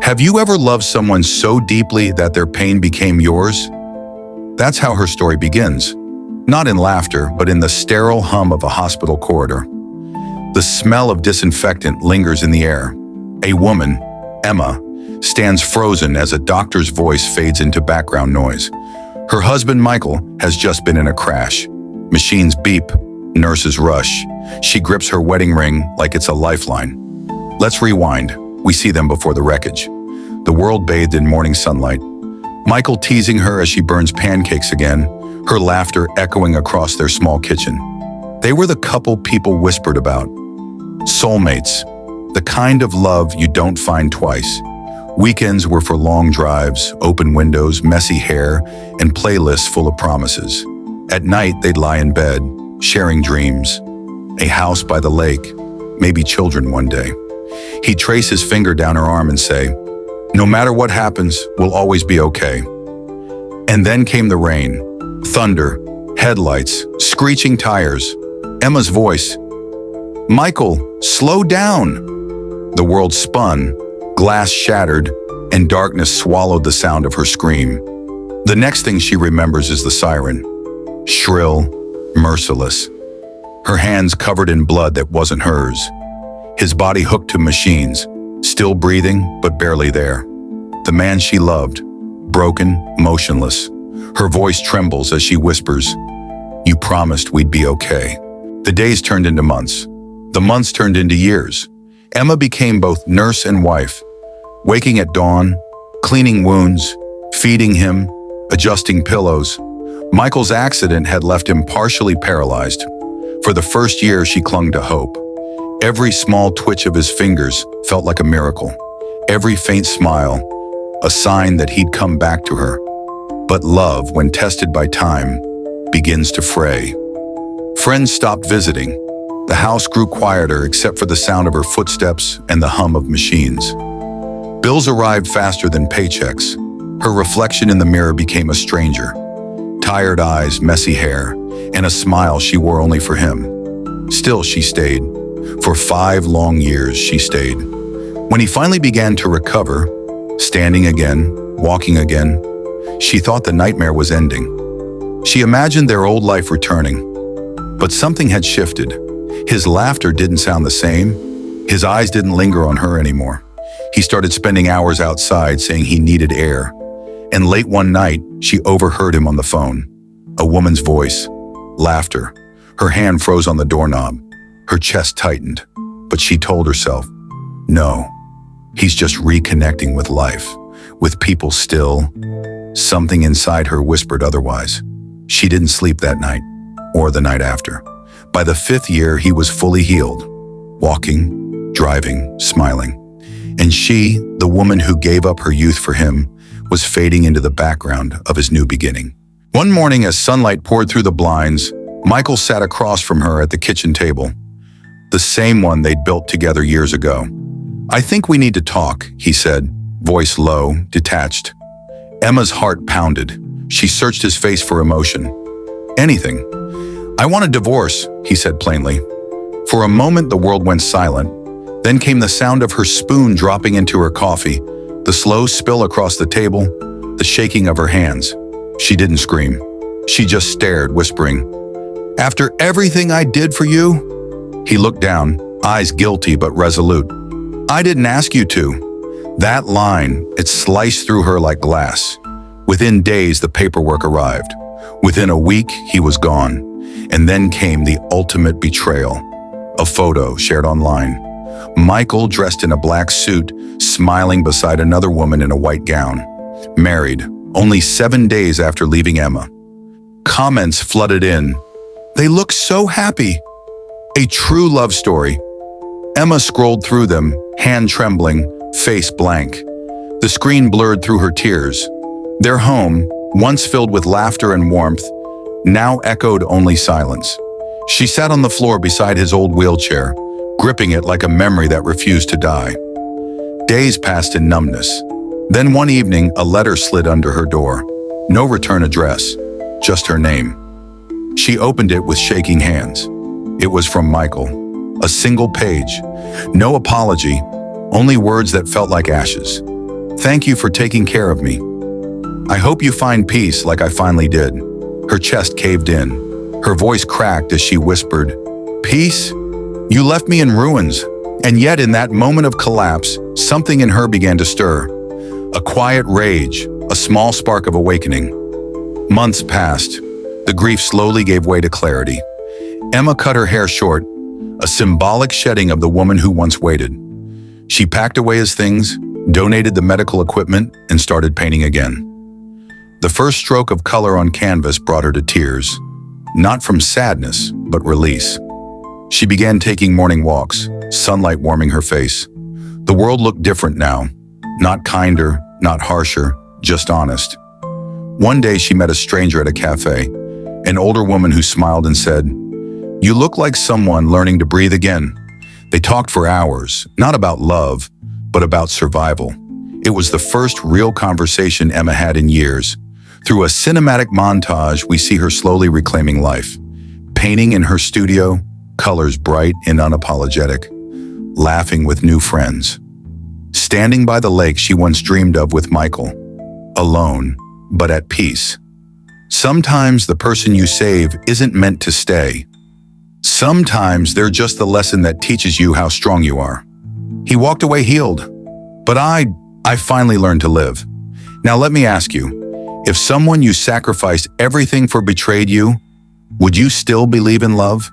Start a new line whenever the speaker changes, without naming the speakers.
Have you ever loved someone so deeply that their pain became yours? That's how her story begins. Not in laughter, but in the sterile hum of a hospital corridor. The smell of disinfectant lingers in the air. A woman, Emma, stands frozen as a doctor's voice fades into background noise. Her husband, Michael, has just been in a crash. Machines beep, nurses rush. She grips her wedding ring like it's a lifeline. Let's rewind. We see them before the wreckage. The world bathed in morning sunlight. Michael teasing her as she burns pancakes again, her laughter echoing across their small kitchen. They were the couple people whispered about. Soulmates, the kind of love you don't find twice. Weekends were for long drives, open windows, messy hair, and playlists full of promises. At night, they'd lie in bed, sharing dreams. A house by the lake, maybe children one day. He'd trace his finger down her arm and say, "No matter what happens, we'll always be okay." And then came the rain, thunder, headlights, screeching tires. Emma's voice, "Michael, slow down!" The world spun, glass shattered, and darkness swallowed the sound of her scream. The next thing she remembers is the siren. Shrill, merciless. Her hands covered in blood that wasn't hers. His body hooked to machines, still breathing but barely there. The man she loved, broken, motionless. Her voice trembles as she whispers, "You promised we'd be okay." The days turned into months. The months turned into years. Emma became both nurse and wife, waking at dawn, cleaning wounds, feeding him, adjusting pillows. Michael's accident had left him partially paralyzed. For the first year, she clung to hope. Every small twitch of his fingers felt like a miracle. Every faint smile, a sign that he'd come back to her. But love, when tested by time, begins to fray. Friends stopped visiting. The house grew quieter except for the sound of her footsteps and the hum of machines. Bills arrived faster than paychecks. Her reflection in the mirror became a stranger. Tired eyes, messy hair, and a smile she wore only for him. Still, she stayed. For 5 long years, she stayed. When he finally began to recover, standing again, walking again, she thought the nightmare was ending. She imagined their old life returning. But something had shifted. His laughter didn't sound the same. His eyes didn't linger on her anymore. He started spending hours outside saying he needed air. And late one night, she overheard him on the phone. A woman's voice, laughter. Her hand froze on the doorknob. Her chest tightened. But she told herself, no, he's just reconnecting with life, with people still. Something inside her whispered otherwise. She didn't sleep that night, or the night after. By the 5th year, he was fully healed, walking, driving, smiling. And she, the woman who gave up her youth for him, was fading into the background of his new beginning. One morning, as sunlight poured through the blinds, Michael sat across from her at the kitchen table, the same one they'd built together years ago. "I think we need to talk," he said, voice low, detached. Emma's heart pounded. She searched his face for emotion. "Anything." "I want a divorce," he said plainly. For a moment, the world went silent. Then came the sound of her spoon dropping into her coffee, the slow spill across the table, the shaking of her hands. She didn't scream. She just stared, whispering, "After everything I did for you?" He looked down, eyes guilty but resolute. "I didn't ask you to." That line, it sliced through her like glass. Within days, the paperwork arrived. Within a week, he was gone. And then came the ultimate betrayal. A photo shared online. Michael, dressed in a black suit, smiling beside another woman in a white gown. Married, only 7 days after leaving Emma. Comments flooded in. "They look so happy." A true love story. Emma scrolled through them, hand trembling, face blank. The screen blurred through her tears. Their home, once filled with laughter and warmth, now echoed only silence. She sat on the floor beside his old wheelchair, gripping it like a memory that refused to die. Days passed in numbness. Then one evening, a letter slid under her door. No return address, just her name. She opened it with shaking hands. It was from Michael. A single page. No apology, only words that felt like ashes. Thank you for taking care of me. I hope you find peace like I finally did. Her chest caved in. Her voice cracked as she whispered, "Peace? You left me in ruins." And yet in that moment of collapse, something in her began to stir. A quiet rage, a small spark of awakening. Months passed. The grief slowly gave way to clarity. Emma cut her hair short, a symbolic shedding of the woman who once waited. She packed away his things, donated the medical equipment, and started painting again. The first stroke of color on canvas brought her to tears, not from sadness, but release. She began taking morning walks, sunlight warming her face. The world looked different now, not kinder, not harsher, just honest. One day she met a stranger at a cafe, an older woman who smiled and said, "You look like someone learning to breathe again." They talked for hours, not about love, but about survival. It was the first real conversation Emma had in years. Through a cinematic montage, we see her slowly reclaiming life. Painting in her studio, colors bright and unapologetic, laughing with new friends. Standing by the lake she once dreamed of with Michael, alone, but at peace. Sometimes the person you save isn't meant to stay. Sometimes they're just the lesson that teaches you how strong you are. He walked away healed, but I finally learned to live. Now let me ask you, if someone you sacrificed everything for betrayed you, would you still believe in love?